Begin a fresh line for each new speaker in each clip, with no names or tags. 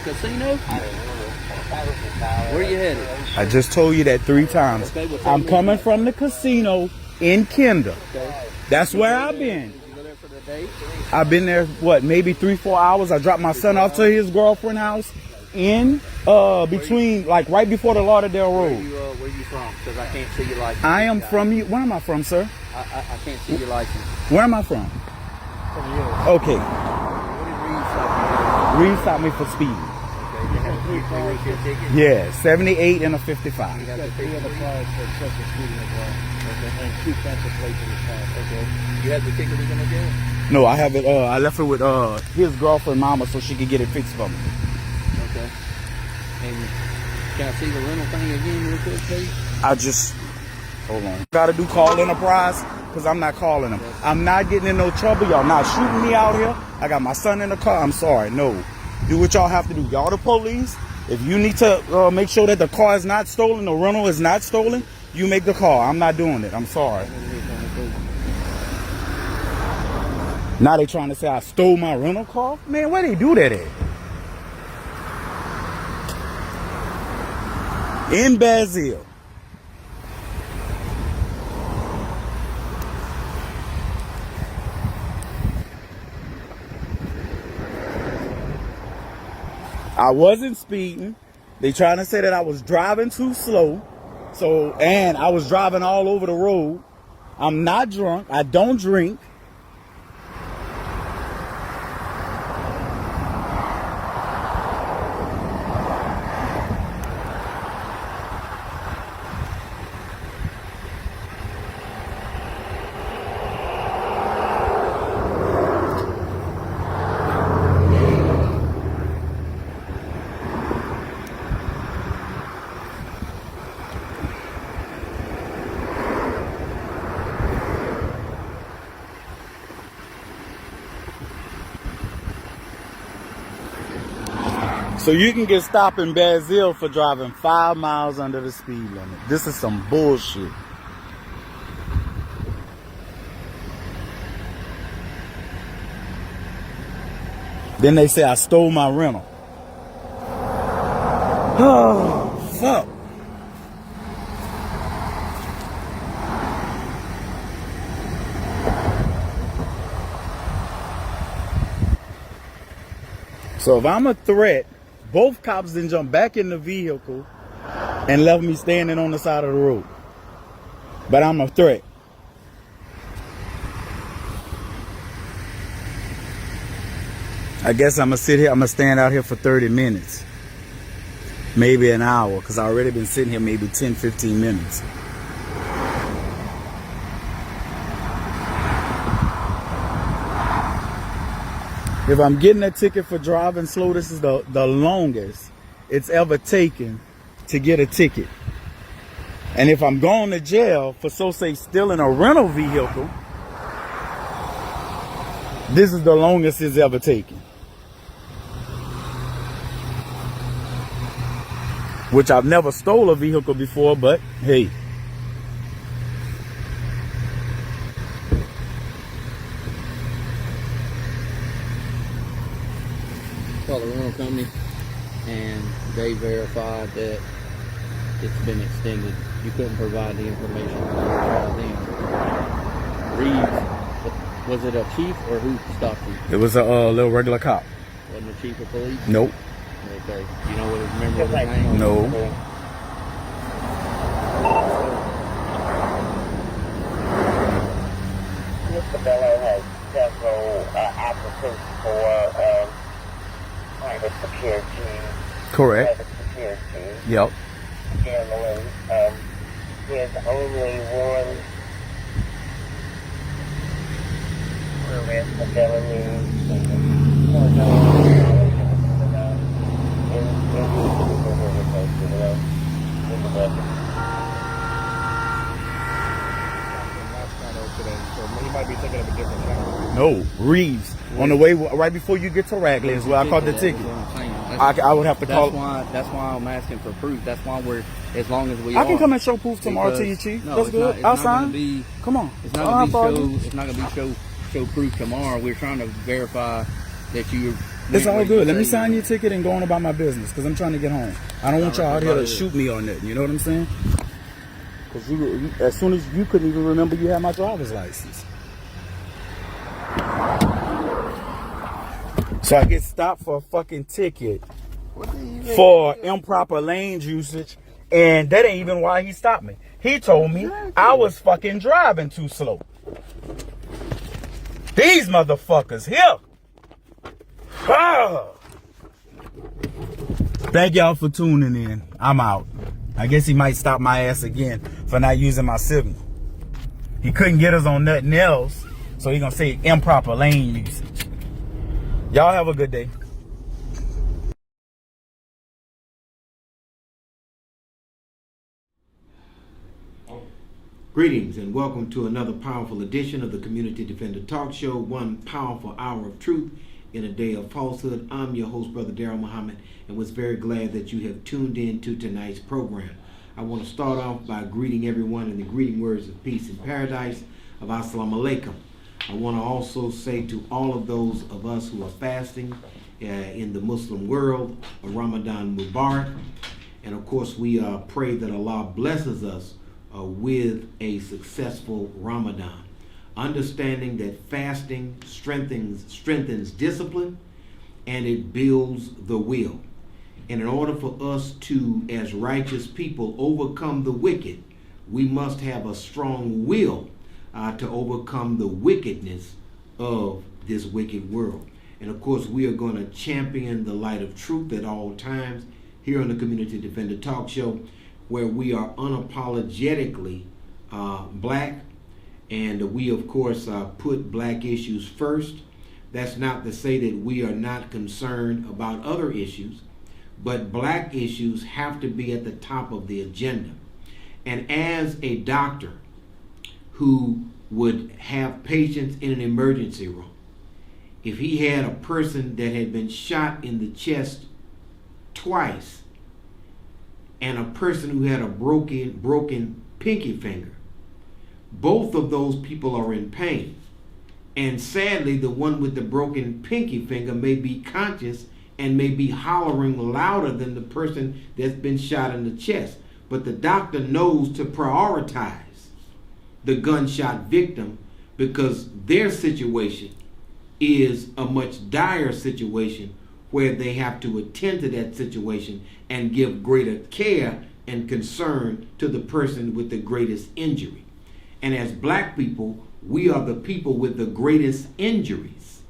casino? Where you headed?
I just told you that 3 times.
Okay, well,
I'm coming from the casino in Kendall.
Okay.
That's where I've been.
Did you go there for the date?
I've been there, what, maybe 3-4 hours. I dropped my son off to his girlfriend's house in between, like right before the Lauderdale Road.
Where you from? Because I can't see your license.
I am from you. Where am I from, sir?
I can't see your license.
Where am I from?
From you.
Okay.
What did Reed stop you?
Reed stopped me for speeding.
Okay, you have a ticket?
Yeah, 78 and a 55.
You have the prize for excessive speeding as well. Okay. And 2 cancel plates in the car. Okay. You have the ticket we can look at?
No, I have it. I left it with his girlfriend, mama, so she could get it fixed for me.
Okay. And can I see the rental thing again real quick, please?
Hold on. Gotta do call enterprise because I'm not calling them. I'm not getting in no trouble. Y'all not shooting me out here. I got my son in the car. I'm sorry. No. Do what y'all have to do. Y'all the police. If you need to make sure that the car is not stolen, the rental is not stolen, you make the call. I'm not doing it. I'm sorry. Now they trying to say I stole my rental car? Man, where they do that at? In Basil. I wasn't speeding. They trying to say that I was driving too slow. And I was driving all over the road. I'm not drunk. I don't drink. So you can get stopped in Basil for driving 5 miles under the speed limit. This is some bullshit. Then they say I stole my rental. Oh, fuck. So if I'm a threat, both cops then jump back in the vehicle and left me standing on the side of the road. But I'm a threat. I guess I'm gonna sit here, I'm gonna stand out here for 30 minutes. Maybe an hour, because I've already been sitting here maybe 10, 15 minutes. If I'm getting a ticket for driving slow, this is the longest it's ever taken to get a ticket. And if I'm going to jail for, so say, stealing a rental vehicle, this is the longest it's ever taken. Which I've never stole a vehicle before, but hey.
Called the rental company, and they verified that it's been extended. You couldn't provide the information. Reeves, was it a chief or who stopped you?
It was a little regular cop.
Wasn't a chief of police?
Nope.
Okay. You know what his member of his name?
No.
Mr. Bello has several applicants for private security.
Correct.
Private security.
Yep.
Gambling. There's only one arrest for
He might be thinking of a different county.
No, Reeves. On the way, right before you get to Raglan's, where I caught the ticket. I would have to call.
That's why I'm asking for proof. That's why we're, as long as we
I can come and show proof tomorrow to you, Chief.
No,
that's good. I'll sign. Come on.
It's not going to be show proof tomorrow. We're trying to verify that
It's all good. Let me sign your ticket and go on about my business because I'm trying to get home. I don't want y'all out here to shoot me or nothing. You know what I'm saying? Because you, as soon as you couldn't even remember you had my driver's license. So I get stopped for a fucking ticket for improper lane usage, and that ain't even why he stopped me. He told me I was fucking driving too slow. These motherfuckers here. Ah. Thank y'all for tuning in. I'm out. I guess he might stop my ass again for not using my signal. He couldn't get us on nothing else, so he gonna say improper lane usage. Y'all have a good day.
Greetings and welcome to another powerful edition of the Community Defender Talk Show, one powerful hour of truth in a day of falsehood. I'm your host, Brother Daryl Muhammad, and was very glad that you have tuned in to tonight's program. I want to start off by greeting everyone in the greeting words of peace and paradise of Assalamu Alaikum. I want to also say to all of those of us who are fasting in the Muslim world, a Ramadan Mubarak. And of course, we pray that Allah blesses us with a successful Ramadan. Understanding that fasting strengthens discipline and it builds the will. And in order for us to, as righteous people, overcome the wicked, we must have a strong will to overcome the wickedness of this wicked world. And of course, we are going to champion the light of truth at all times here on the Community Defender Talk Show, where we are unapologetically black, and we of course put black issues first. That's not to say that we are not concerned about other issues, but black issues have to be at the top of the agenda. And as a doctor who would have patients in an emergency room, if he had a person that had been shot in the chest twice and a person who had a broken pinky finger, both of those people are in pain. And sadly, the one with the broken pinky finger may be conscious and may be hollering louder than the person that's been shot in the chest. But the doctor knows to prioritize the gunshot victim because their situation is a much dire situation where they have to attend to that situation and give greater care and concern to the person with the greatest injury. And as black people, we are the people with the greatest injuries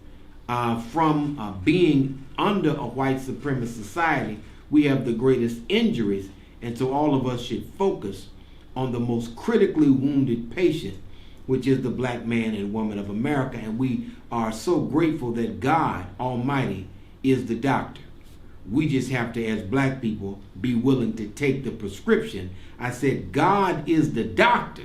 from being under a white supremacist society. We have the greatest injuries, and so all of us should focus on the most critically wounded patient, which is the black man and woman of America. And we are so grateful that God Almighty is the doctor. We just have to, as black people, be willing to take the prescription. I said God is the doctor.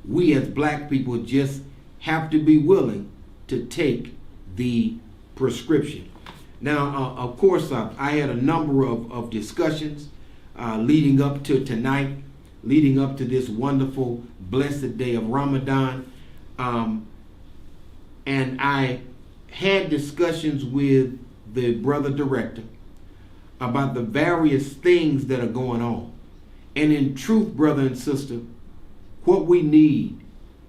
We as black people just have to be willing to take the prescription. Now, of course, I had a number of discussions leading up to tonight, leading up to this wonderful, blessed day of Ramadan. And I had discussions with the brother director about the various things that are going on. And in truth, brother and sister, what we need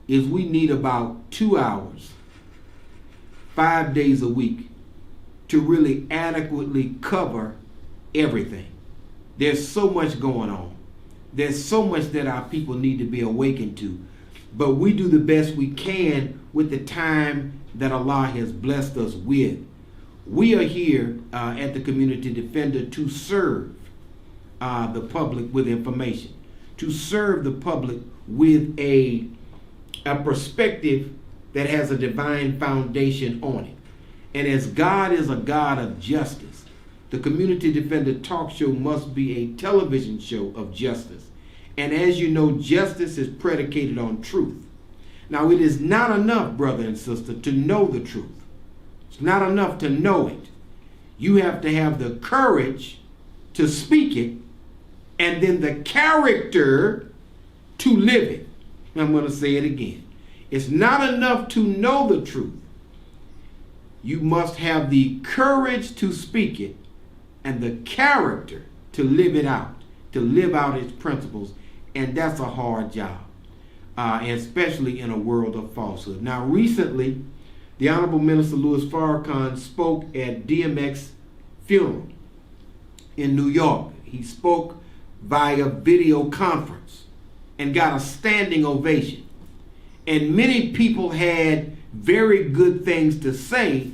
is we need about 2 hours, 5 days a week to really adequately cover everything. There's so much going on. There's so much that our people need to be awakened to. But we do the best we can with the time that Allah has blessed us with. We are here at the Community Defender to serve the public with information, to serve the public with a perspective that has a divine foundation on it. And as God is a God of justice, the Community Defender Talk Show must be a television show of justice. And as you know, justice is predicated on truth. Now, it is not enough, brother and sister, to know the truth. It's not enough to know it. You have to have the courage to speak it and then the character to live it. I'm going to say it again. It's not enough to know the truth. You must have the courage to speak it and the character to live it out, to live out its principles. And that's a hard job, especially in a world of falsehood. Now, recently, the Honorable Minister Louis Farrakhan spoke at DMX's funeral in New York. He spoke via video conference and got a standing ovation. And many people had very good things to say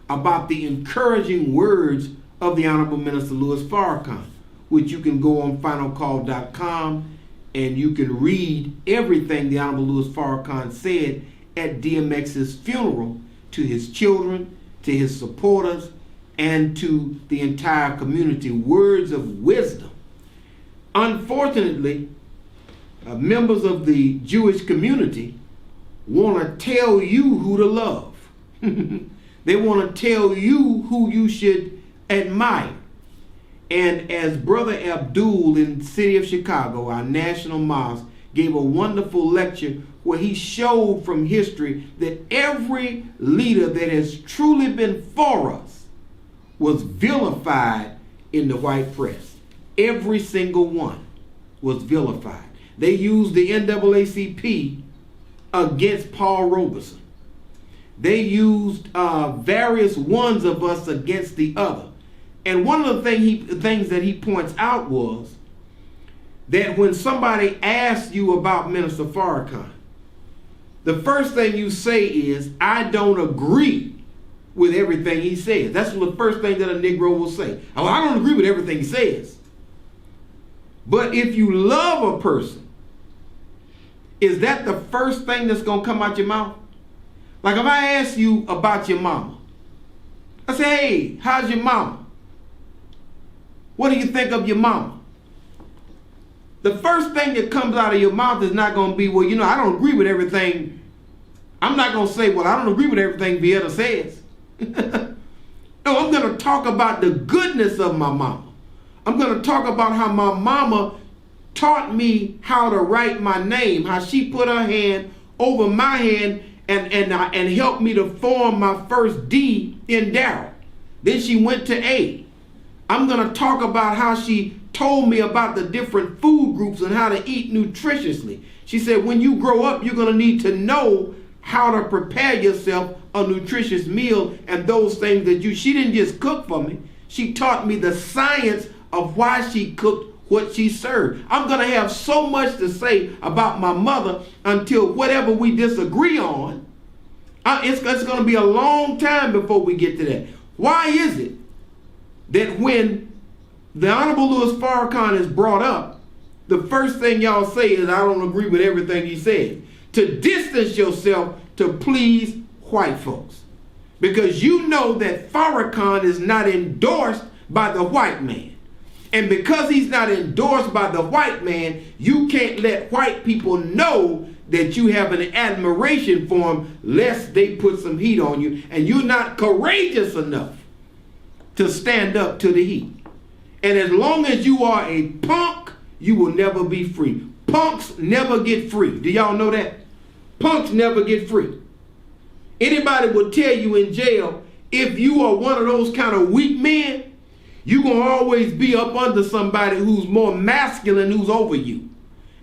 about the encouraging words of the Honorable Minister Louis Farrakhan, which you can go on finalcall.com and you can read everything the Honorable Louis Farrakhan said at DMX's funeral to his children, to his supporters, and to the entire community. Words of wisdom. Unfortunately, members of the Jewish community want to tell you who to love. They want to tell you who you should admire. And as Brother Abdul in the city of Chicago, our national mosque, gave a wonderful lecture where he showed from history that every leader that has truly been for us was vilified in the white press. Every single one was vilified. They used the NAACP against Paul Robeson. They used various ones of us against the other. And one of the things that he points out was that when somebody asks you about Minister Farrakhan, the first thing you say is, I don't agree with everything he says. That's the first thing that a Negro will say. Oh, I don't agree with everything he says. But if you love a person, is that the first thing that's going to come out your mouth? Like if I ask you about your mama, I say, hey, how's your mama? What do you think of your mama? The first thing that comes out of your mouth is not going to be, well, I don't agree with everything. I'm not going to say, well, I don't agree with everything Vieta says. No, I'm going to talk about the goodness of my mama. I'm going to talk about how my mama taught me how to write my name, how she put her hand over my hand and helped me to form my first D in Daryl. Then she went to A. I'm going to talk about how she told me about the different food groups and how to eat nutritiously. She said, when you grow up, you're going to need to know how to prepare yourself a nutritious meal and those things that she didn't just cook for me. She taught me the science of why she cooked what she served. I'm going to have so much to say about my mother until whatever we disagree on, it's going to be a long time before we get to that. Why is it that when the Honorable Louis Farrakhan is brought up, the first thing y'all say is, I don't agree with everything he said? To distance yourself to please white folks. Because you know that Farrakhan is not endorsed by the white man. And because he's not endorsed by the white man, you can't let white people know that you have an admiration for him, lest they put some heat on you, and you're not courageous enough to stand up to the heat. And as long as you are a punk, you will never be free. Punks never get free. Do y'all know that? Punks never get free. Anybody will tell you in jail, if you are one of those kind of weak men, you're going to always be up under somebody who's more masculine, who's over you.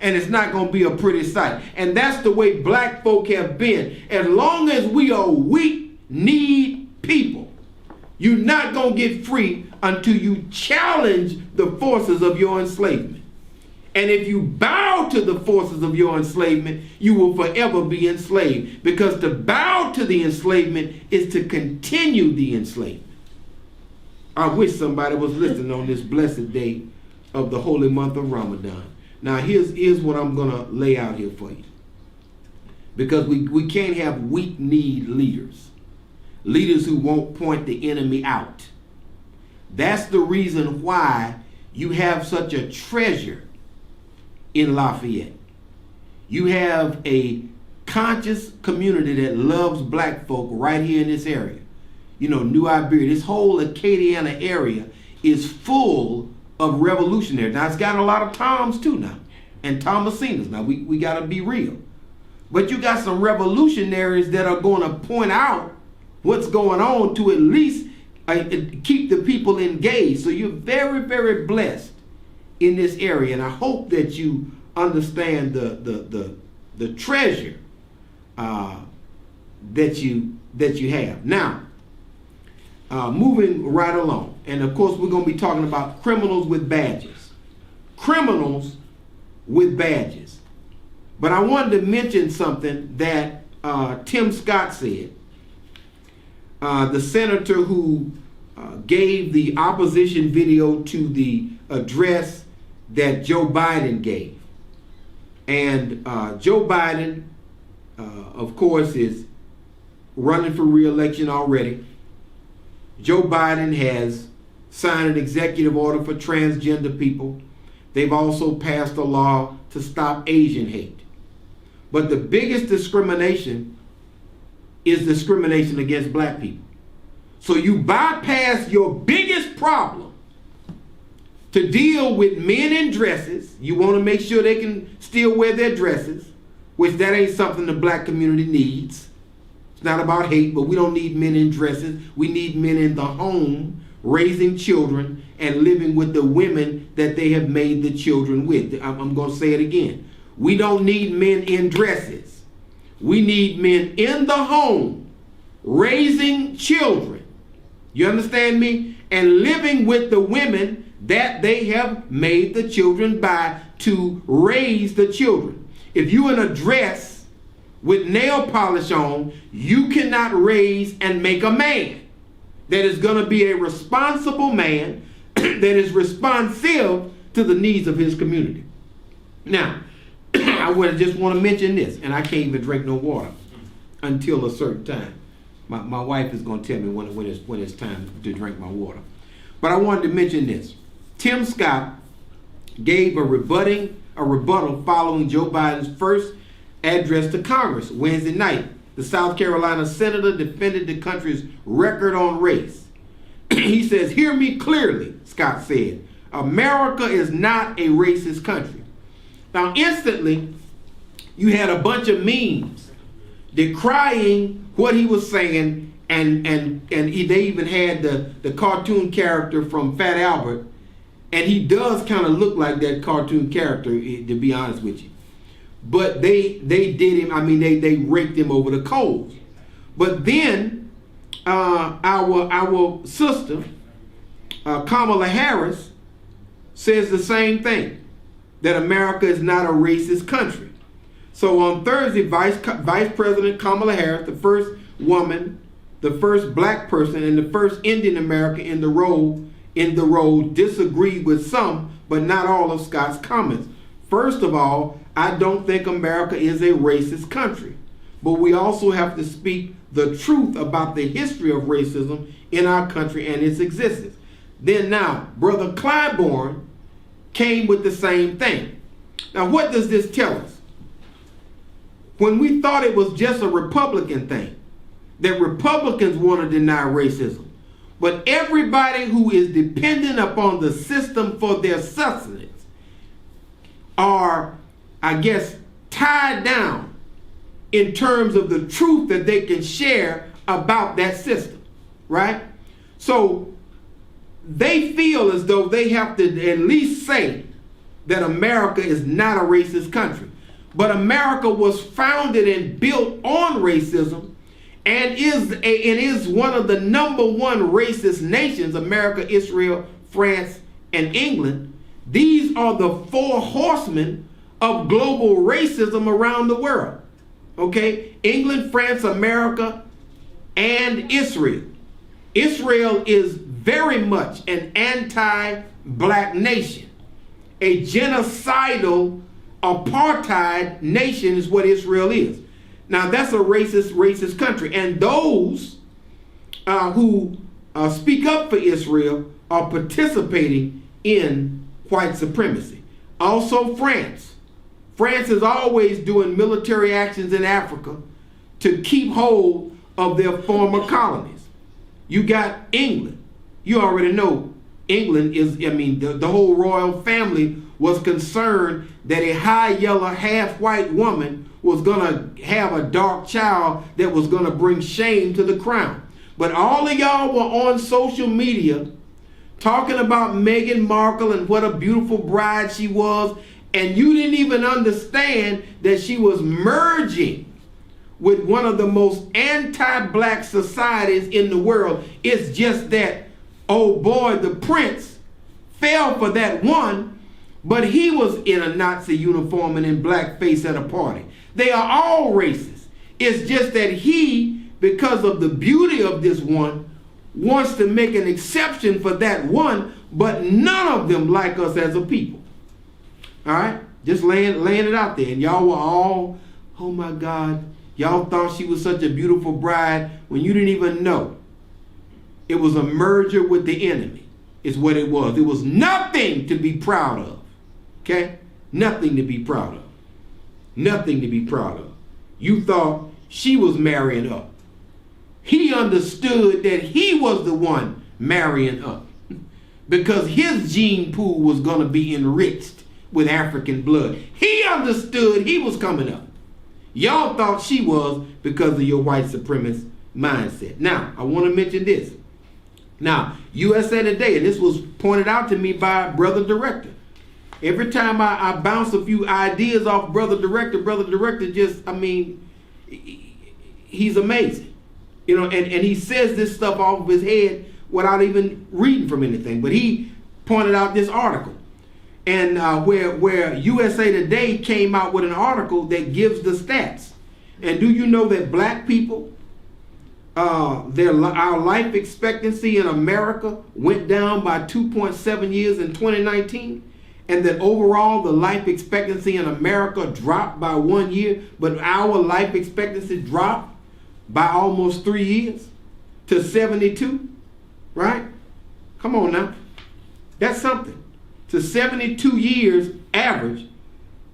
And it's not going to be a pretty sight. And that's the way black folk have been. As long as we are weak, need people, you're not going to get free until you challenge the forces of your enslavement. And if you bow to the forces of your enslavement, you will forever be enslaved. Because to bow to the enslavement is to continue the enslavement. I wish somebody was listening on this blessed day of the holy month of Ramadan. Now, here's what I'm going to lay out here for you. Because we can't have weak-kneed leaders. Leaders who won't point the enemy out. That's the reason why you have such a treasure in Lafayette. You have a conscious community that loves black folk right here in this area. New Iberia, this whole Acadiana area is full of revolutionaries. Now, it's got a lot of Toms too now, and Thomasinas. Now, we got to be real. But you got some revolutionaries that are going to point out what's going on to at least keep the people engaged. So you're very, very blessed in this area, and I hope that you understand the treasure that you have. Now, moving right along, and of course we're going to be talking about criminals with badges. Criminals with badges. But I wanted to mention something that Tim Scott said, the senator who gave the opposition video to the address that Joe Biden gave. And Joe Biden, of course, is running for re-election already. Joe Biden has signed an executive order for transgender people. They've also passed a law to stop Asian hate. But the biggest discrimination is discrimination against black people. So you bypass your biggest problem to deal with men in dresses. You want to make sure they can still wear their dresses, which that ain't something the black community needs. It's not about hate, but we don't need men in dresses. We need men in the home, raising children and living with the women that they have made the children with. I'm going to say it again. We don't need men in dresses. We need men in the home, raising children. You understand me? And living with the women that they have made the children by to raise the children. If you're in a dress with nail polish on, you cannot raise and make a man that is going to be a responsible man that is responsive to the needs of his community. Now, I would just want to mention this, and I can't even drink no water until a certain time. My wife is going to tell me when it's time to drink my water. But I wanted to mention this. Tim Scott gave a rebuttal following Joe Biden's first address to Congress Wednesday night. The South Carolina senator defended the country's record on race. He says, "Hear me clearly," Scott said. "America is not a racist country." Now, instantly, you had a bunch of memes decrying what he was saying, and they even had the cartoon character from Fat Albert, and he does kind of look like that cartoon character, to be honest with you. But they did him, I mean, they raked him over the coals. But then our sister, Kamala Harris, says the same thing, that America is not a racist country. So on Thursday, Vice President Kamala Harris, the first woman, the first black person, and the first Indian American in the role, disagreed with some, but not all of Scott's comments. First of all, I don't think America is a racist country, but we also have to speak the truth about the history of racism in our country and its existence. Then now, Brother Clyburn came with the same thing. Now, what does this tell us? When we thought it was just a Republican thing, that Republicans want to deny racism, but everybody who is dependent upon the system for their sustenance are, I guess, tied down in terms of the truth that they can share about that system, right? So they feel as though they have to at least say that America is not a racist country. But America was founded and built on racism and is one of the number one racist nations, America, Israel, France, and England. These are the four horsemen of global racism around the world. Okay? England, France, America, and Israel. Israel is very much an anti-black nation. A genocidal apartheid nation is what Israel is. Now that's a racist country. And those who speak up for Israel are participating in white supremacy. Also France. France is always doing military actions in Africa to keep hold of their former colonies. You got England. You already know England is, I mean, the whole royal family was concerned that a high yellow, half white woman was going to have a dark child that was going to bring shame to the crown. But all of y'all were on social media talking about Meghan Markle and what a beautiful bride she was, and you didn't even understand that she was merging with one of the most anti-black societies in the world. It's just that, oh boy, the prince fell for that one, but he was in a Nazi uniform and in blackface at a party. They are all racist. It's just that he, because of the beauty of this one, wants to make an exception for that one, but none of them like us as a people. All right? Just laying it out there. And y'all were all, oh my God, y'all thought she was such a beautiful bride when you didn't even know. It was a merger with the enemy, is what it was. It was nothing to be proud of. Okay? Nothing to be proud of. Nothing to be proud of. You thought she was marrying up. He understood that he was the one marrying up because his gene pool was going to be enriched with African blood. He understood he was coming up. Y'all thought she was because of your white supremacist mindset. Now, I want to mention this. Now, USA Today, and this was pointed out to me by Brother Director. Every time I bounce a few ideas off Brother Director just, I mean, he's amazing. You know, and he says this stuff off of his head without even reading from anything. But he pointed out this article. And where USA Today came out with an article that gives the stats. And do you know that black people, our life expectancy in America went down by 2.7 years in 2019? And that overall the life expectancy in America dropped by 1 year, but our life expectancy dropped by almost 3 years to 72, right? Come on now. That's something. To 72 years average.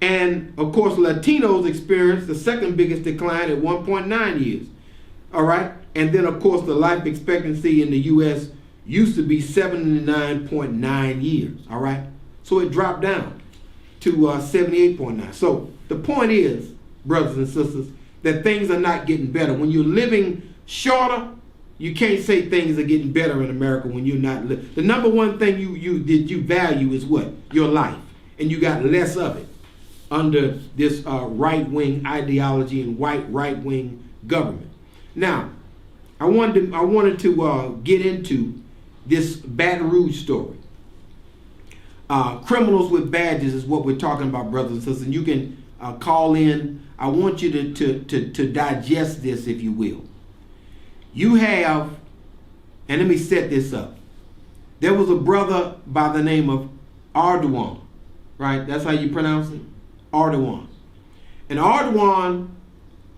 And of course, Latinos experienced the second biggest decline at 1.9 years. All right. And then of course, the life expectancy in the U.S. used to be 79.9 years. All right. So it dropped down to 78.9. So the point is, brothers and sisters, that things are not getting better. When you're living shorter, you can't say things are getting better in America when you're not living. The number one thing you value is what? Your life. And you got less of it under this right-wing ideology and white right-wing government. Now, I wanted to get into this Baton Rouge story. Criminals with badges is what we're talking about, brothers and sisters. And you can call in. I want you to digest this, if you will. You have, and let me set this up. There was a brother by the name of Ardoin, right? That's how you pronounce it? Ardoin. And Ardoin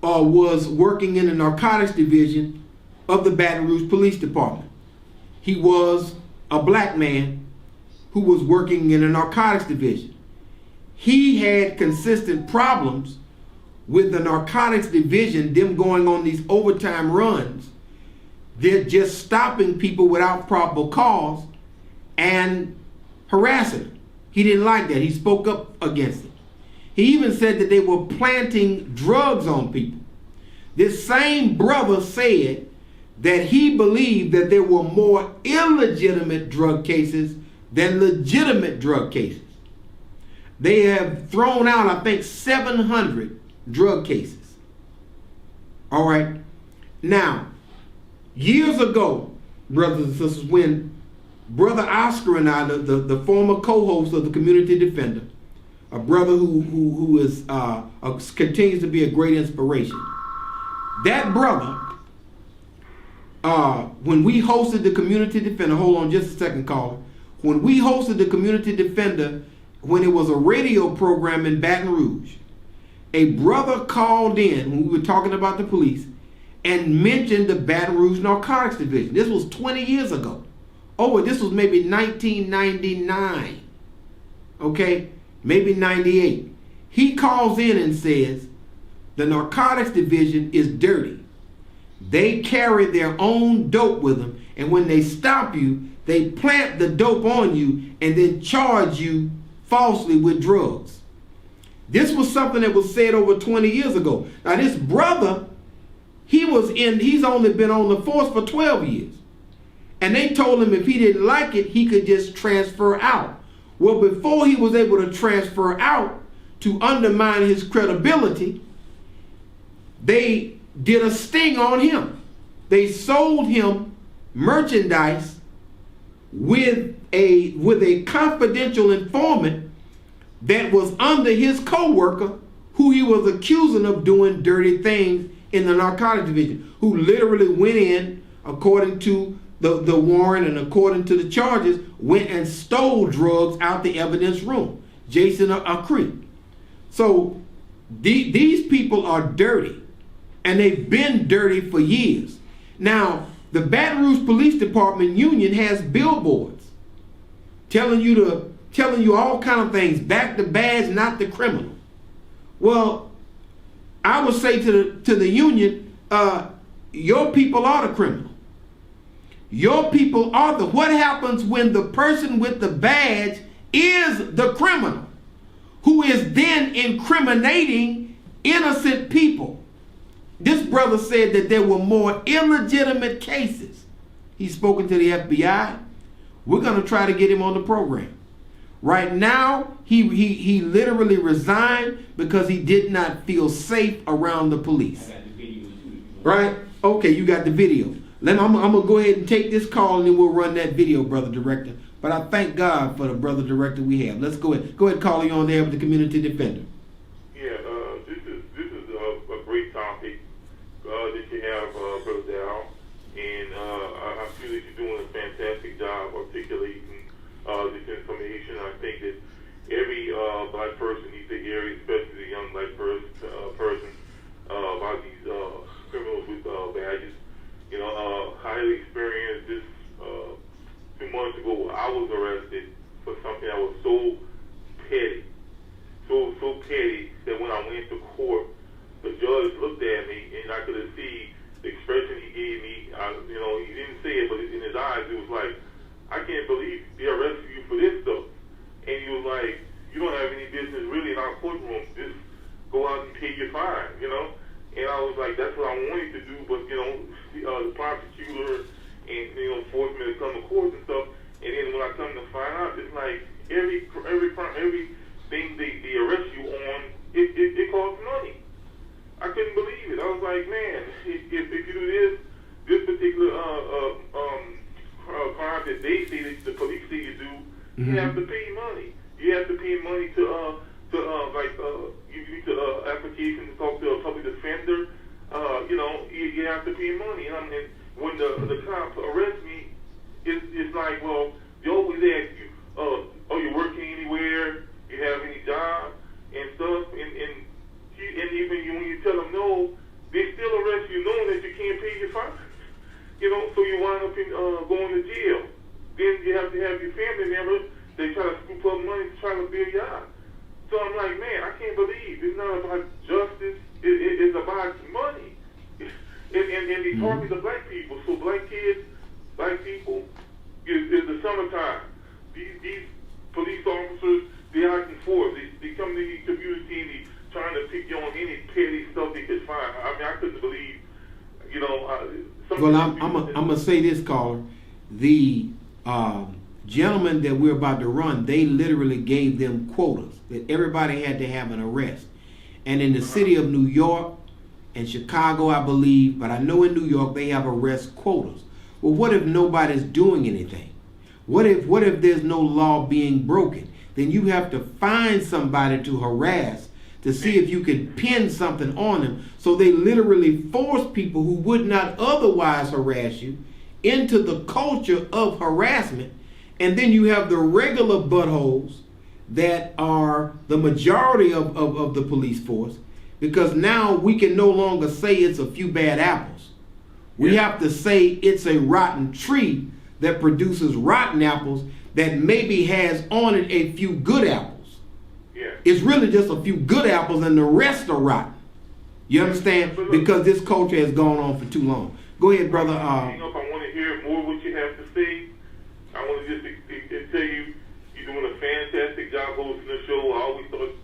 was working in the narcotics division of the Baton Rouge Police Department. He was a black man who was working in the narcotics division. He had consistent problems with the narcotics division, them going on these overtime runs. They're just stopping people without probable cause and harassing them. He didn't like that. He spoke up against it. He even said that they were planting drugs on people. This same brother said that he believed that there were more illegitimate drug cases than legitimate drug cases. They have thrown out, I think, 700 drug cases. All right. Now, years ago, brothers and sisters, when Brother Oscar and I, the former co-host of the Community Defender, a brother who is continues to be a great inspiration. That brother, when we hosted the Community Defender, hold on just a second, caller. When we hosted the Community Defender, when it was a radio program in Baton Rouge, a brother called in when we were talking about the police and mentioned the Baton Rouge Narcotics Division. This was 20 years ago. Oh, this was maybe 1999. Okay, maybe 98. He calls in and says, the Narcotics Division is dirty. They carry their own dope with them, and when they stop you, they plant the dope on you and then charge you falsely with drugs. This was something that was said over 20 years ago. Now, this brother, he's only been on the force for 12 years. And they told him if he didn't like it, he could just transfer out. Well, before he was able to transfer out, to undermine his credibility, they did a sting on him. They sold him merchandise with a confidential informant that was under his co-worker, who he was accusing of doing dirty things in the narcotics division, who literally went in, according to the warrant and according to the charges, went and stole drugs out the evidence room. Jason Acree. So these people are dirty, and they've been dirty for years. Now, the Baton Rouge Police Department union has billboards telling you all kind of things. Back the badge, not the criminal. Well, I would say to the union, your people are the criminal. Your people are what happens when the person with the badge is the criminal, who is then incriminating innocent people. This brother said that there were more illegitimate cases. He's spoken to the FBI. We're going to try to get him on the program. Right now, he literally resigned because he did not feel safe around the police. Right? Okay, you got the video. I'm going to go ahead and take this call, and then we'll run that video, Brother Director. But I thank God for the Brother Director we have. Let's go ahead. Go ahead, call you on there with the Community Defender.
Yeah, this is a great topic that you have, Brother Daryl. And I feel that you're doing a fantastic job articulating this information. I think that every black person needs to hear it, especially the young black person about these criminals with badges. You know, I experienced this 2 months ago. I was arrested for something that was so petty, so petty that when I went to court, the judge looked at me and I could have seen the expression he gave me. He didn't say it, but in his eyes, it was like, I can't believe they arrested you for this stuff. And he was like, you don't have any business really in our courtroom. Just go out and pay your fine, And I was like, that's what I wanted to do, but the prosecutor and forced me to come to court and stuff. And then when I come to find out, it's like everything they arrest you on, it costs money. I couldn't believe it. I was like, man, if you do this particular crime that they say that the police say you do, you have to pay money. You have to pay money to you need to application to talk to a public defender. You have to pay money. And when the cops arrest me, it's like, well, they always ask you, are you working anywhere? You have any job and stuff? And even when you tell them no, they still arrest you knowing that you can't pay your fine. So you wind up going to jail. Then you have to have your family members. They try to scoop up money to try to bail you out. So I'm like, man, I can't believe it's not about justice. It's about money. And they target the black people. So black kids, black people, it's the summertime. These police officers, they acting forth. They come to the community and they trying to pick you on any petty stuff they could find. I mean, I couldn't believe,
Well, I'm gonna say this, caller. The gentlemen that we're about to run, they literally gave them quotas that everybody had to have an arrest. And in the city of New York and Chicago, I believe, but I know in New York they have arrest quotas. Well, what if nobody's doing anything? What if there's no law being broken? Then you have to find somebody to harass to see if you can pin something on them. So they literally force people who would not otherwise harass you into the culture of harassment. And then you have the regular buttholes that are the majority of the police force, because now we can no longer say it's a few bad apples. We have to say it's a rotten tree that produces rotten apples that maybe has on it a few good apples. It's really just a few good apples and the rest are rotten. You understand? Because this culture has gone on for too long. Go ahead, brother.
I want to hear more what you have to say. I want to just tell you, you're doing a fantastic job hosting the show. I always thought,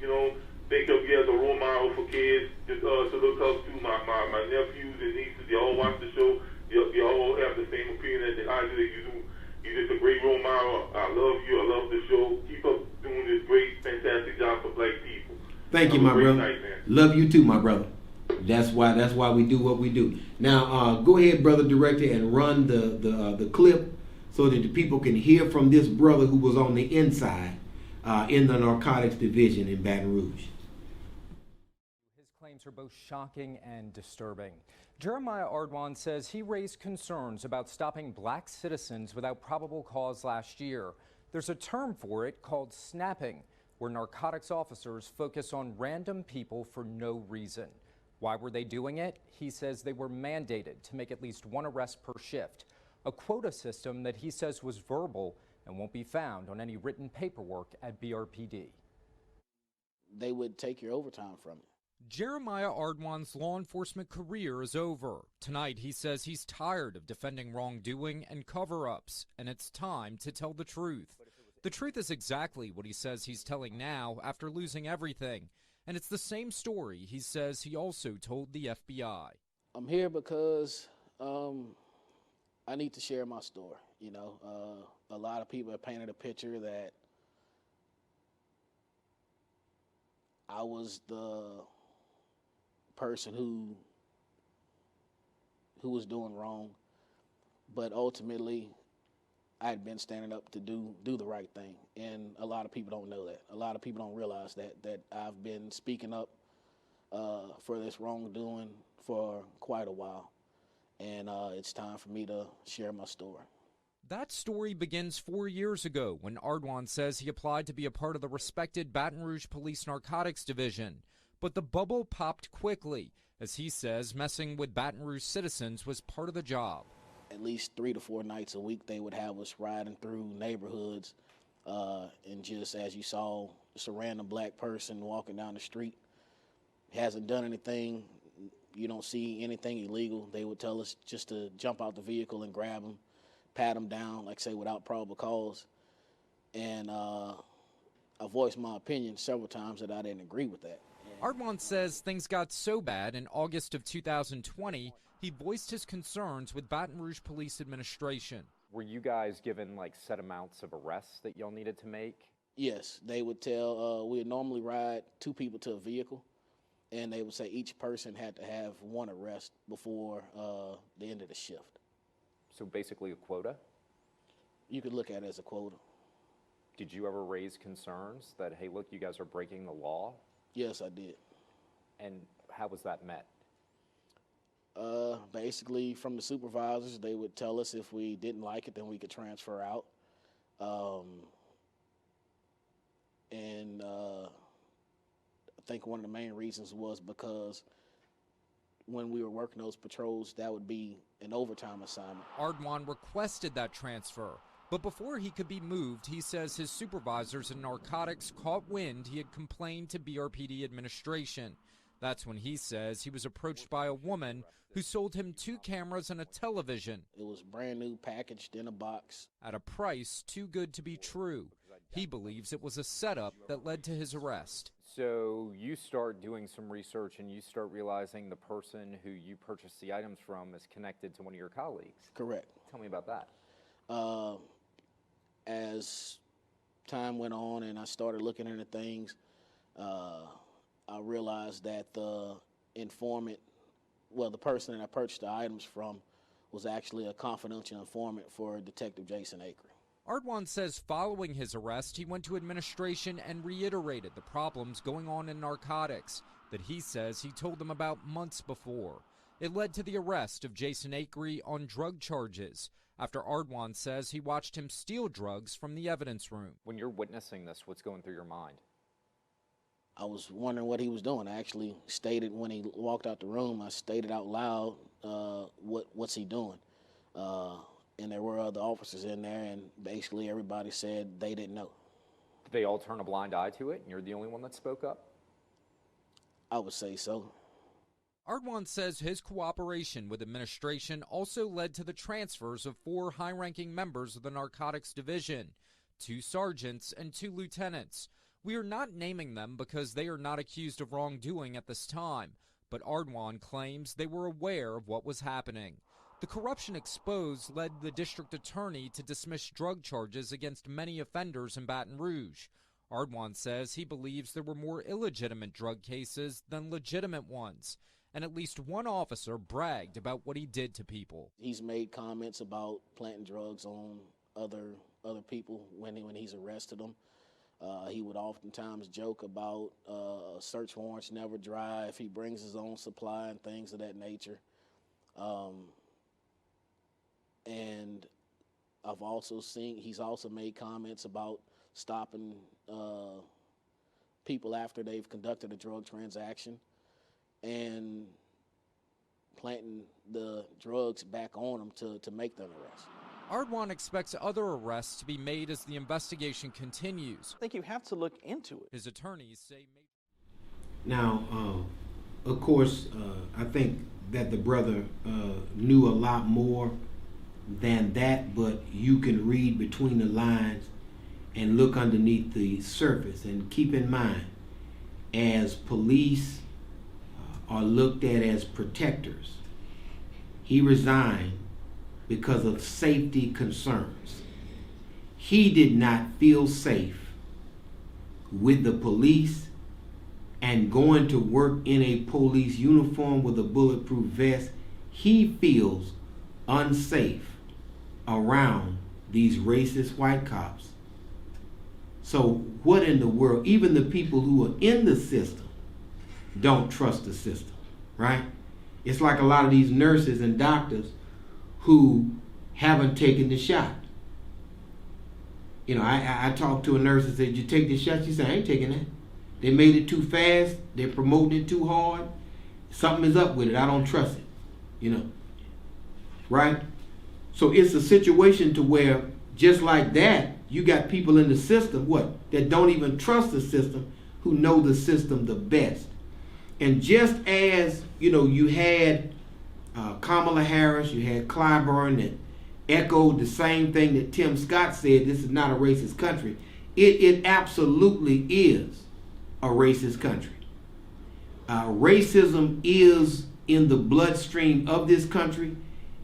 think of you as a role model for kids to look up to. My nephews and nieces
Thank you,
Have a
my
great
brother.
night, man.
Love you too, my brother. That's why we do what we do. Now, go ahead, brother director, and run the clip so that the people can hear from this brother who was on the inside in the narcotics division in Baton Rouge.
His claims are both shocking and disturbing. Jeremiah Ardwan says he raised concerns about stopping black citizens without probable cause last year. There's a term for it called snapping, where narcotics officers focus on random people for no reason. Why were they doing it? He says they were mandated to make at least one arrest per shift, a quota system that he says was verbal and won't be found on any written paperwork at BRPD.
They would take your overtime from you.
Jeremiah Ardwan's law enforcement career is over. Tonight, he says he's tired of defending wrongdoing and cover-ups, and it's time to tell the truth. The truth is exactly what he says he's telling now after losing everything. And it's the same story he says he also told the FBI.
I'm here because I need to share my story. You know, a lot of people have painted a picture that I was the person who was doing wrong, but ultimately I had been standing up to do the right thing, and a lot of people don't know that. A lot of people don't realize that I've been speaking up for this wrongdoing for quite a while, and it's time for me to share my story.
That story begins 4 years ago when Ardwan says he applied to be a part of the respected Baton Rouge Police Narcotics Division. But the bubble popped quickly, as he says messing with Baton Rouge citizens was part of the job.
At least 3 to 4 nights a week, they would have us riding through neighborhoods, and just as you saw, just a random black person walking down the street, hasn't done anything, you don't see anything illegal. They would tell us just to jump out the vehicle and grab them, pat them down, like say, without probable cause. And I voiced my opinion several times that I didn't agree with that.
Ardwan says things got so bad in August of 2020, he voiced his concerns with Baton Rouge Police Administration. Were you guys given like set amounts of arrests that y'all needed to make?
Yes, they would tell, we would normally ride 2 people to a vehicle, and they would say each person had to have 1 arrest before the end of the shift.
So basically a quota?
You could look at it as a quota.
Did you ever raise concerns that, hey, look, you guys are breaking the law?
Yes, I did.
And how was that met?
Basically, from the supervisors, they would tell us if we didn't like it, then we could transfer out. I think one of the main reasons was because when we were working those patrols, that would be an overtime assignment.
Ardwan requested that transfer, but before he could be moved, he says his supervisors in narcotics caught wind he had complained to BRPD administration. That's when he says he was approached by a woman who sold him 2 cameras and a television.
It was brand new, packaged in a box.
At a price too good to be true. He believes it was a setup that led to his arrest. So you start doing some research and you start realizing the person who you purchased the items from is connected to one of your colleagues.
Correct.
Tell me about that.
As time went on and I started looking into things, I realized that the informant, well, the person that I purchased the items from was actually a confidential informant for Detective Jason Acree.
Ardwan says following his arrest, he went to administration and reiterated the problems going on in narcotics that he says he told them about months before. It led to the arrest of Jason Acree on drug charges after Ardwan says he watched him steal drugs from the evidence room. When you're witnessing this, what's going through your mind?
I was wondering what he was doing. I actually stated when he walked out the room, I stated out loud, what's he doing? And there were other officers in there, and basically everybody said they didn't know.
Did they all turn a blind eye to it, and you're the only one that spoke up?
I would say so.
Ardwan says his cooperation with administration also led to the transfers of 4 high-ranking members of the Narcotics Division, 2 sergeants and 2 lieutenants. We are not naming them because they are not accused of wrongdoing at this time, but Ardwan claims they were aware of what was happening. The corruption exposed led the district attorney to dismiss drug charges against many offenders in Baton Rouge.
Ardwan says he believes there were more illegitimate drug cases than legitimate ones, and at least one officer bragged about what he did to people.
He's made comments about planting drugs on other people when he's arrested them. He would oftentimes joke about search warrants never dry if he brings his own supply and things of that nature. And I've also seen he's also made comments about stopping people after they've conducted a drug transaction and planting the drugs back on them to make that arrest.
Ardwan expects other arrests to be made as the investigation continues.
I think you have to look into it.
His attorneys say...
Now, of course, I think that the brother knew a lot more than that, but you can read between the lines and look underneath the surface. And keep in mind, as police are looked at as protectors, he resigned because of safety concerns. He did not feel safe with the police and going to work in a police uniform with a bulletproof vest. He feels unsafe around these racist white cops. So what in the world? Even the people who are in the system don't trust the system, right? It's like a lot of these nurses and doctors who haven't taken the shot. You know, I talked to a nurse and said, "Did you take the shot?" She said, "I ain't taking that. They made it too fast. They're promoting it too hard. Something is up with it. I don't trust it." You know, right? So it's a situation to where, just like that, you got people in the system, that don't even trust the system, who know the system the best. And just as, you had Kamala Harris, you had Clyburn that echoed the same thing that Tim Scott said, this is not a racist country. It absolutely is a racist country. Racism is in the bloodstream of this country,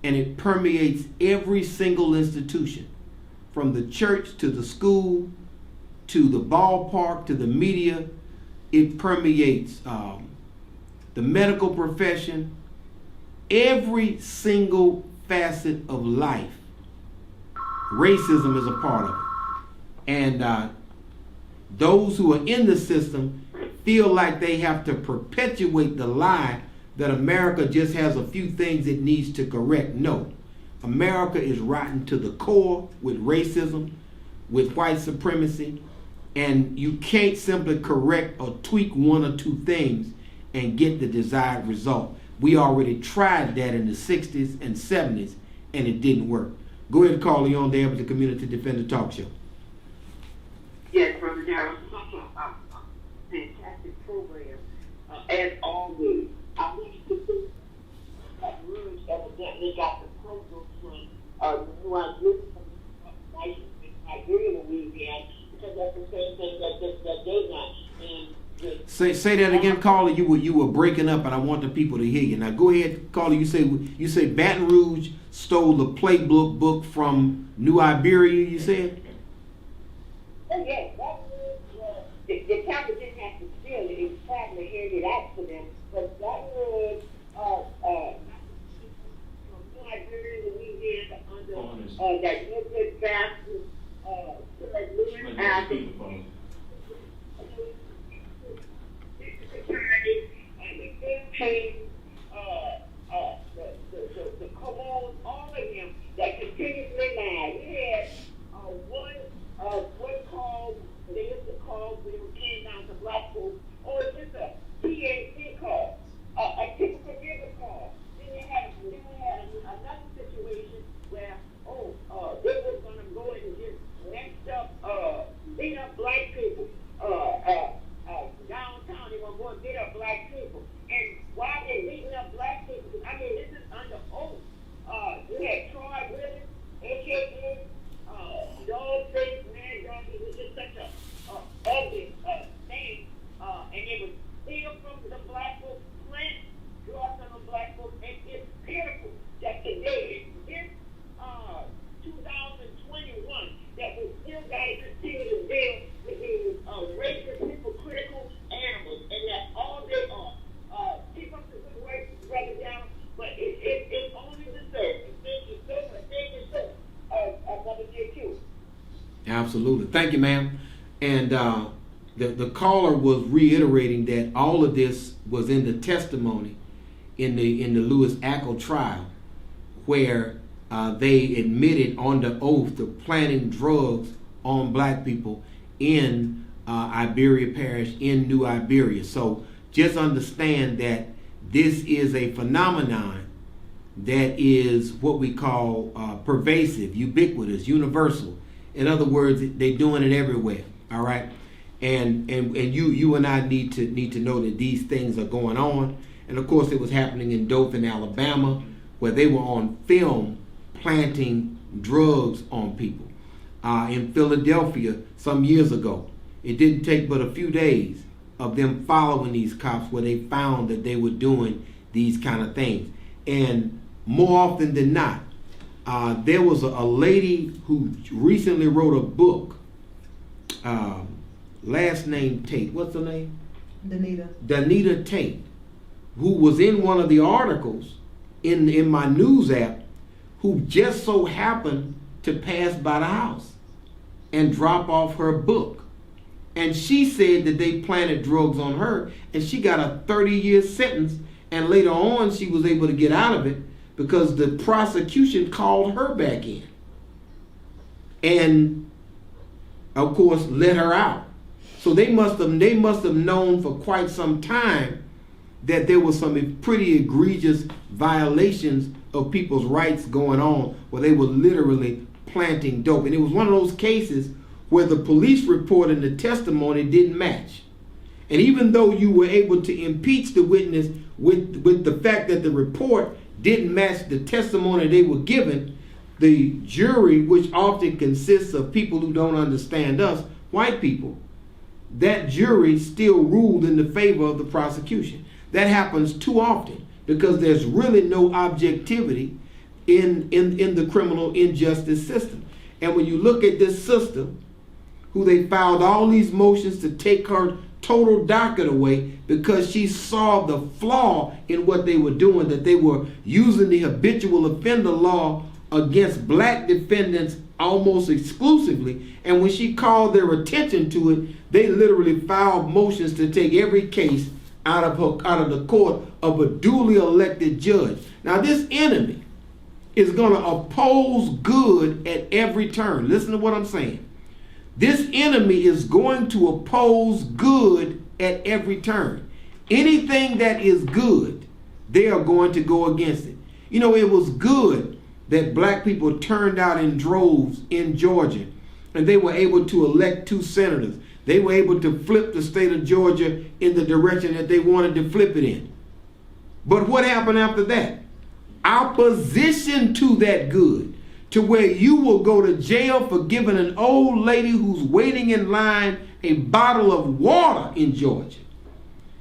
and it permeates every single institution, from the church to the school to the ballpark to the media. It permeates the medical profession, every single facet of life. Racism is a part of it. And those who are in the system feel like they have to perpetuate the lie that America just has a few things it needs to correct. No. America is rotten to the core with racism, with white supremacy, and you can't simply correct or tweak one or two things and get the desired result. We already tried that in the 60s and 70s, and it didn't work. Go ahead and call Leon there with the Community Defender Talk Show.
Yes, Brother Daryl, such a fantastic program, as always. I wish the Rouge evidently got the program from the New Ideas Nigeria, Louisiana, because that's the same thing that they got.
Say that again, caller. You were breaking up, and I want the people to hear you. Now go ahead, caller. You say Baton Rouge stole the playbook book from New Iberia. You said.
Oh yes, Baton Rouge. The capital didn't have to steal it; it was probably handed out for them. But Baton Rouge, New Iberia, Louisiana, under that good bastard, Lewis Allen. Paid the Cologne, all of them that continuously lied. We had one call, they used to call when it came down to black folks, or it's just a PAC call, a typical nigger call. Then they had another situation where, they were going to go and just messed up, beat up black people, downtown. They were going to beat up black people. And while they
Absolutely. Thank you, ma'am. And the caller was reiterating that all of this was in the testimony in the Lewis Ackel trial, where they admitted under oath to planting drugs on black people in Iberia Parish in New Iberia. So just understand that this is a phenomenon that is what we call pervasive, ubiquitous, universal. In other words, they're doing it everywhere. All right, and you and I need to know that these things are going on. And of course, it was happening in Dothan, Alabama, where they were on film planting drugs on people. In Philadelphia, some years ago, it didn't take but a few days of them following these cops where they found that they were doing these kind of things. And more often than not, there was a lady who recently wrote a book, last name Tate. What's her name? Danita Tate, who was in one of the articles in my news app, who just so happened to pass by the house and drop off her book. And she said that they planted drugs on her, and she got a 30-year sentence, and later on she was able to get out of it because the prosecution called her back in and of course let her out. So they must have known for quite some time that there was some pretty egregious violations of people's rights going on, where they were literally planting dope. And it was one of those cases where the police report and the testimony didn't match. And even though you were able to impeach the witness with the fact that the report didn't match the testimony they were given, the jury, which often consists of people who don't understand us, white people, that jury still ruled in the favor of the prosecution. That happens too often because there's really no objectivity in the criminal injustice system. And when you look at this sister, who they filed all these motions to take her total docket away because she saw the flaw in what they were doing, that they were using the habitual offender law against black defendants almost exclusively. And when she called their attention to it, they literally filed motions to take every case out of the court of a duly elected judge. Now this enemy is going to oppose good at every turn. Listen to what I'm saying. This enemy is going to oppose good at every turn. Anything that is good, they are going to go against it. You know, it was good that black people turned out in droves in Georgia, and they were able to elect 2 senators. They were able to flip the state of Georgia in the direction that they wanted to flip it in. But what happened after that? Opposition to that good, to where you will go to jail for giving an old lady who's waiting in line a bottle of water in Georgia.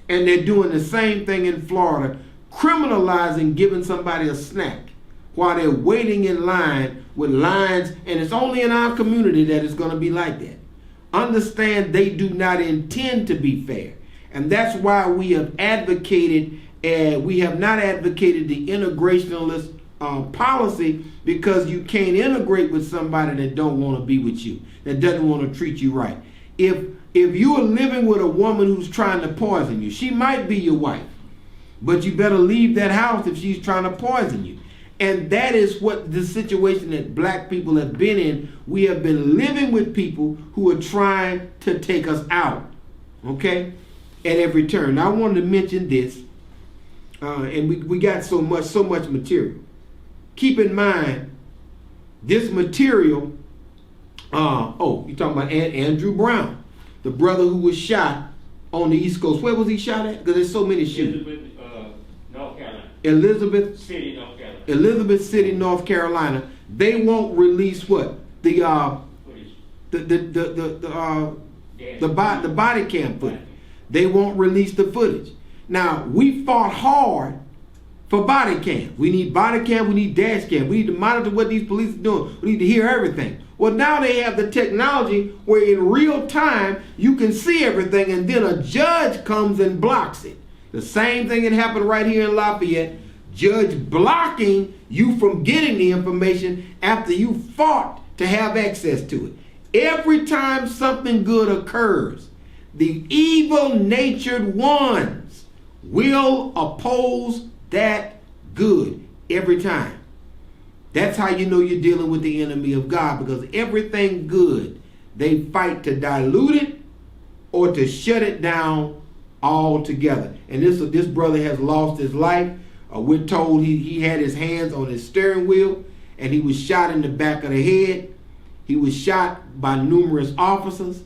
And they're doing the same thing in Florida, criminalizing giving somebody a snack while they're waiting in line with lines. And it's only in our community that it's going to be like that. Understand, they do not intend to be fair. And that's why we have advocated, we have not advocated the integrationalist policy, because you can't integrate with somebody that don't want to be with you, that doesn't want to treat you right. If you are living with a woman who's trying to poison you, she might be your wife, but you better leave that house if she's trying to poison you. And that is what the situation that black people have been in. We have been living with people who are trying to take us out, okay, at every turn. Now, I wanted to mention this, and we got so much material. Keep in mind, this material, you're talking about Andrew Brown, the brother who was shot on the East Coast. Where was he shot at? Because there's so many shootings.
North Carolina.
Elizabeth
City, North Carolina.
Elizabeth City, North Carolina. They won't release what? The body cam footage. They won't release the footage. Now, we fought hard for body cam. We need body cam, we need dash cam. We need to monitor what these police are doing. We need to hear everything. Well, now they have the technology where in real time you can see everything, and then a judge comes and blocks it. The same thing that happened right here in Lafayette. Judge blocking you from getting the information after you fought to have access to it. Every time something good occurs, the evil-natured ones will oppose that good every time. That's how you know you're dealing with the enemy of God, because everything good, they fight to dilute it or to shut it down altogether. And this brother has lost his life. We're told he had his hands on his steering wheel and he was shot in the back of the head. He was shot by numerous officers.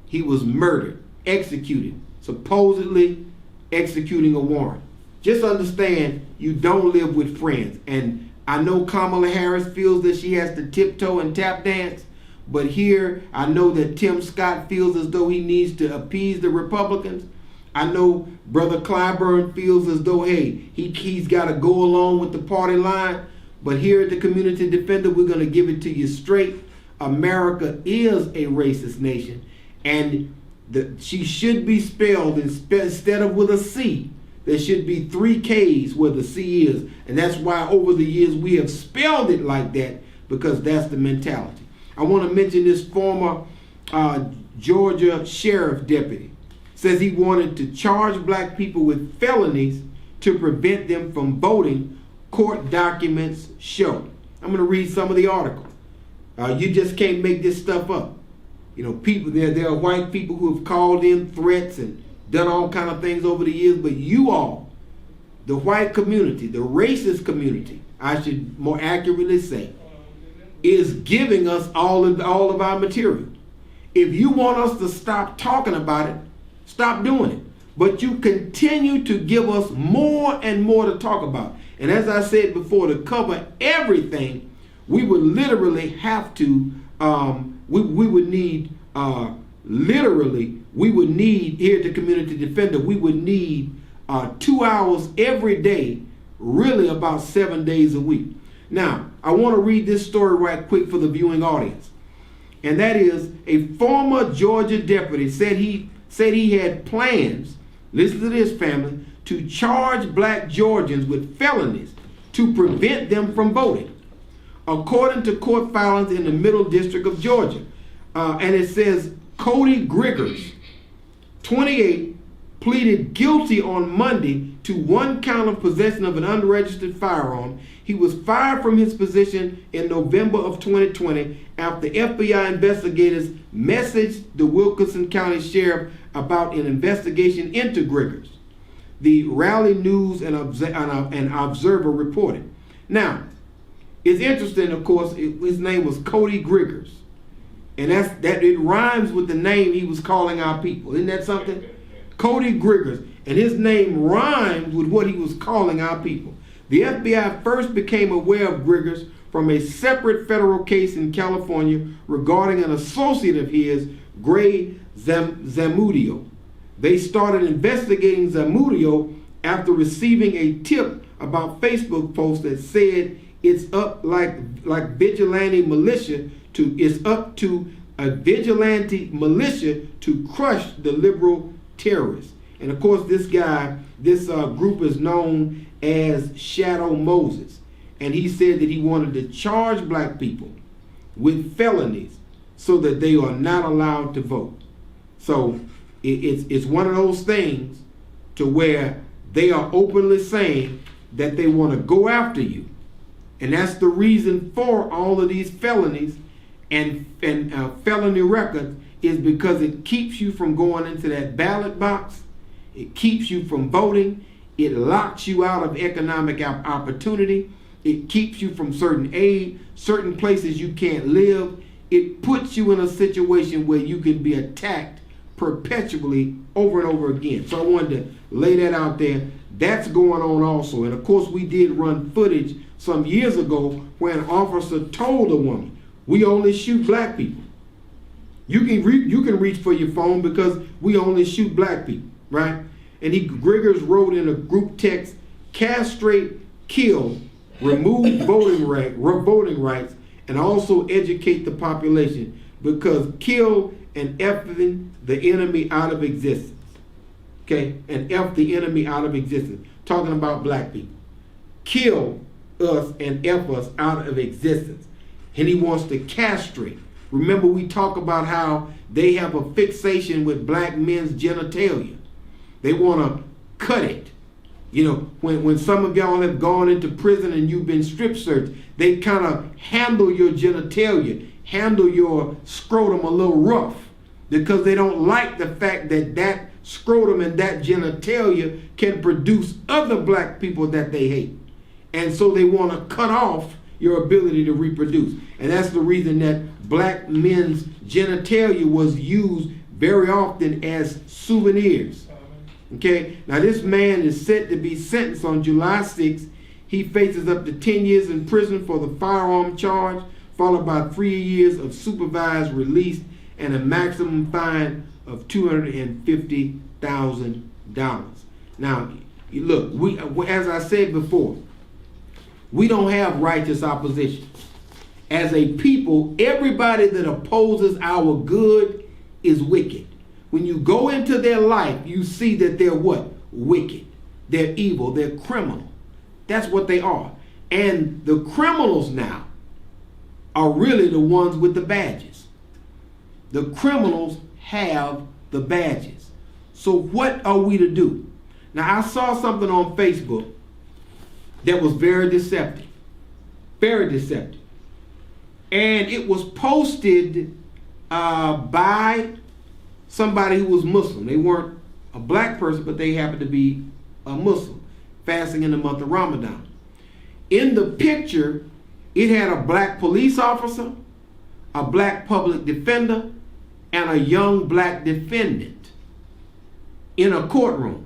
He was murdered, executed, supposedly executing a warrant. Just understand, you don't live with friends. And I know Kamala Harris feels that she has to tiptoe and tap dance, but here I know that Tim Scott feels as though he needs to appease the Republicans. I know Brother Clyburn feels as though, hey, he's got to go along with the party line. But here at the Community Defender, we're going to give it to you straight. America is a racist nation, and she should be spelled instead of with a C. There should be 3 K's where the C is, and that's why over the years we have spelled it like that, because that's the mentality. I want to mention this former Georgia sheriff deputy. Says he wanted to charge black people with felonies to prevent them from voting, court documents show. I'm going to read some of the article. You just can't make this stuff up. You know, people there are white people who have called in threats and done all kind of things over the years, but you all, the white community, the racist community, I should more accurately say, is giving us all of our material. If you want us to stop talking about it, stop doing it. But you continue to give us more and more to talk about. And as I said before, to cover everything, we would literally have to, we would need here at the Community Defender, we would need 2 hours every day, really about 7 days a week. Now, I want to read this story right quick for the viewing audience. And that is, a former Georgia deputy said he had plans, listen to this family, to charge black Georgians with felonies to prevent them from voting. According to court filings in the Middle District of Georgia. And it says Cody Griggers, 28, pleaded guilty on Monday to 1 count of possession of an unregistered firearm. He was fired from his position in November of 2020 after FBI investigators messaged the Wilkinson County Sheriff about an investigation into Griggers. The Raleigh News and Observer reported. Now, it's interesting, of course, his name was Cody Griggers. And it rhymes with the name he was calling our people. Isn't that something? Cody Griggers. And his name rhymes with what he was calling our people. The FBI first became aware of Griggers from a separate federal case in California regarding an associate of his, Gray Zamudio. They started investigating Zamudio after receiving a tip about Facebook posts that said it's up vigilante militia it's up to a vigilante militia to crush the liberal terrorists. And of course, this group is known as Shadow Moses. And he said that he wanted to charge black people with felonies so that they are not allowed to vote. So it's one of those things to where they are openly saying that they want to go after you. And that's the reason for all of these felonies and felony records, is because it keeps you from going into that ballot box. It keeps you from voting. It locks you out of economic opportunity. It keeps you from certain aid, certain places you can't live. It puts you in a situation where you can be attacked perpetually over and over again. So I wanted to lay that out there. That's going on also. And of course, we did run footage some years ago where an officer told a woman, we only shoot black people. You can reach for your phone because we only shoot black people, right? And Griggers wrote in a group text, castrate, kill, remove voting rights, and also educate the population, because kill and effing the enemy out of existence. Okay, and F the enemy out of existence. Talking about black people. Kill us and F us out of existence. And he wants to castrate, Remember, we talk about how they have a fixation with black men's genitalia. They want to cut it. You know, when some of y'all have gone into prison and you've been strip searched, they kind of handle your genitalia, handle your scrotum a little rough, because they don't like the fact that that scrotum and that genitalia can produce other black people that they hate. And so they want to cut off your ability to reproduce. And that's the reason that black men's genitalia was used very often as souvenirs. Okay, now this man is set to be sentenced on July 6th. He faces up to 10 years in prison for the firearm charge, followed by 3 years of supervised release and a maximum fine of $250,000. Now, look, as I said before, we don't have righteous opposition. As a people, everybody that opposes our good is wicked. When you go into their life, you see that they're what? Wicked. They're evil. They're criminal. That's what they are. And the criminals now are really the ones with the badges. The criminals have the badges. So what are we to do? Now, I saw something on Facebook that was very deceptive. Very deceptive. And it was posted by somebody who was Muslim. They weren't a black person, but they happened to be a Muslim, fasting in the month of Ramadan. In the picture, it had a black police officer, a black public defender, and a young black defendant in a courtroom.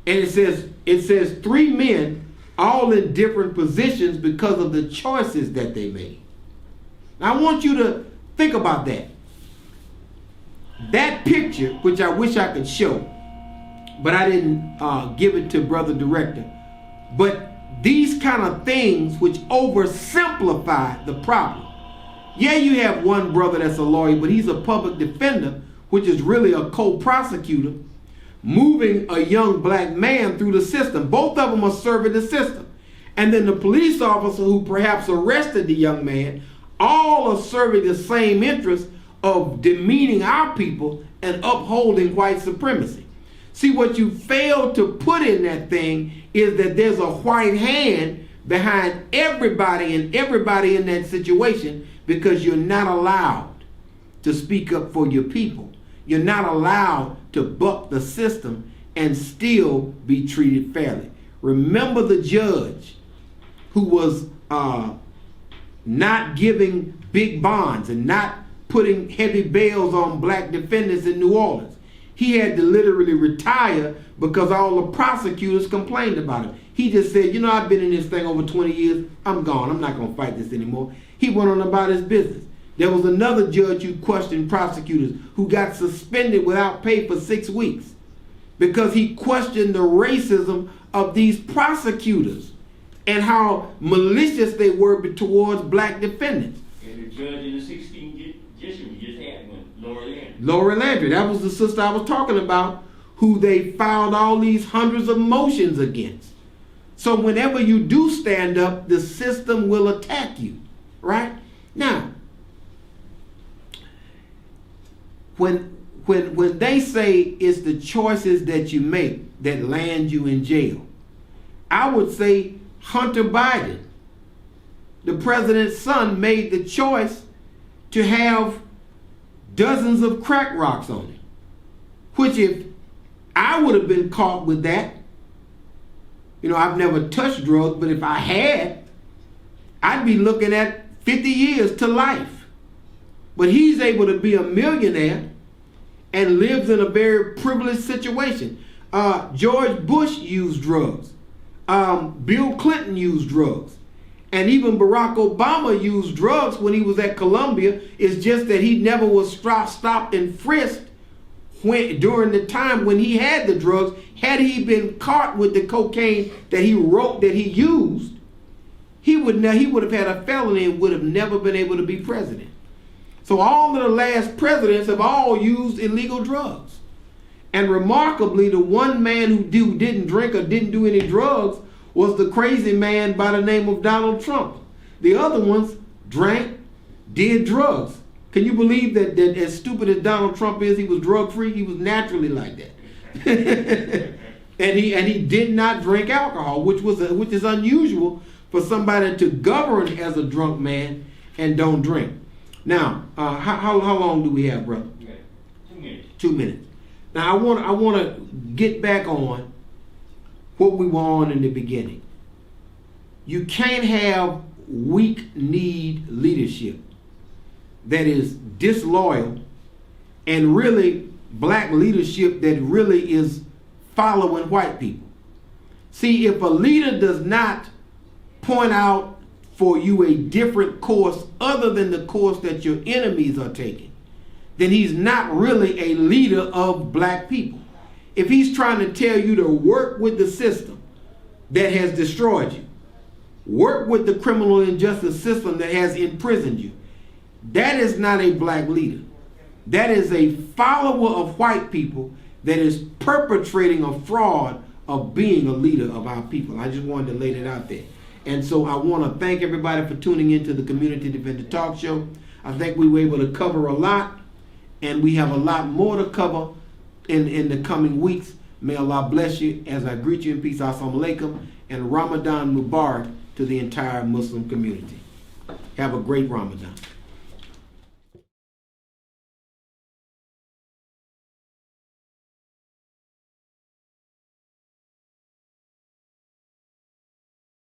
And it says 3 men, all in different positions because of the choices that they made. Now I want you to think about that. That picture, which I wish I could show, but I didn't give it to Brother Director. But these kind of things which oversimplify the problem. Yeah, you have one brother that's a lawyer, but he's a public defender, which is really a co-prosecutor, moving a young black man through the system. Both of them are serving the system. And then the police officer who perhaps arrested the young man, all are serving the same interest of demeaning our people and upholding white supremacy. See, what you fail to put in that thing is that there's a white hand behind everybody and everybody in that situation, because you're not allowed to speak up for your people. You're not allowed to buck the system and still be treated fairly. Remember the judge who was not giving big bonds and not putting heavy bails on black defendants in New Orleans. He had to literally retire because all the prosecutors complained about him. He just said, you know, I've been in this thing over 20 years. I'm gone. I'm not going to fight this anymore. He went on about his business. There was another judge who questioned prosecutors who got suspended without pay for 6 weeks because he questioned the racism of these prosecutors and how malicious they were towards black defendants.
And the judge in the 16th district just had one, Laura Landry.
Laura Landry, that was the sister I was talking about, who they filed all these hundreds of motions against. So whenever you do stand up, the system will attack you, right? Now, when they say it's the choices that you make that land you in jail, I would say Hunter Biden, the president's son, made the choice to have dozens of crack rocks on him, which if I would have been caught with that, you know, I've never touched drugs, but if I had, I'd be looking at 50 years to life. But he's able to be a millionaire and lives in a very privileged situation. George Bush used drugs. Bill Clinton used drugs. And even Barack Obama used drugs when he was at Columbia. It's just that he never was stopped and frisked during the time when he had the drugs. Had he been caught with the cocaine that he wrote that he used, he would have had a felony and would have never been able to be president. So all of the last presidents have all used illegal drugs. And remarkably, the one man who didn't drink or didn't do any drugs was the crazy man by the name of Donald Trump. The other ones drank, did drugs. Can you believe that as stupid as Donald Trump is, he was drug free? He was naturally like that. and he did not drink alcohol, which is unusual for somebody to govern as a drunk man and don't drink. Now, how long do we have, brother?
2 minutes.
2 minutes. Now, I want to get back on what we were on in the beginning. You can't have weak-kneed leadership that is disloyal and really black leadership that really is following white people. See, if a leader does not point out for you a different course other than the course that your enemies are taking, then he's not really a leader of black people. If he's trying to tell you to work with the system that has destroyed you, work with the criminal injustice system that has imprisoned you, that is not a black leader. That is a follower of white people that is perpetrating a fraud of being a leader of our people. I just wanted to lay that out there. And so I want to thank everybody for tuning into the Community Defender Talk Show. I think we were able to cover a lot, and we have a lot more to cover in the coming weeks. May Allah bless you as I greet you in peace. Assalamu alaikum, and Ramadan Mubarak to the entire Muslim community. Have a great Ramadan.